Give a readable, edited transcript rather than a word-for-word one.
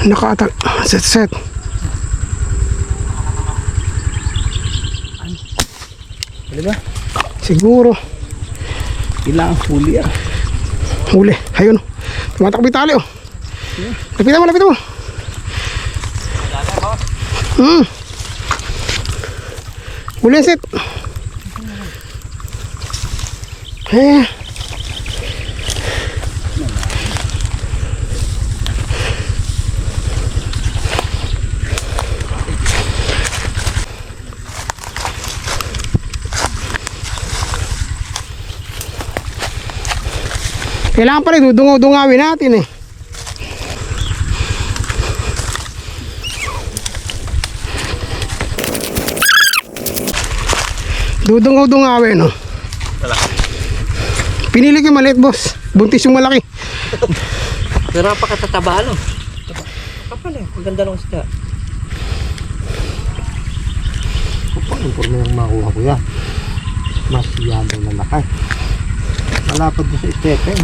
Nakatal. Set. Ano ba? Siguro. Ilang huli ah. Huli. Ayun. Tumatakbo yung tali oh. Lapitan mo. Huli yan, Set. Kailangan pala dudungaw-dungawin natin eh. Dudungaw-dungawin no. Pinili ko yung maliit boss. Buntis yung malaki. Pero napakatataba ano. Kapal eh. Ang ganda ng isda. Kapag yung porma yung makuha ko yan. Mas yabang na lakay. Malapad doon sa istepe.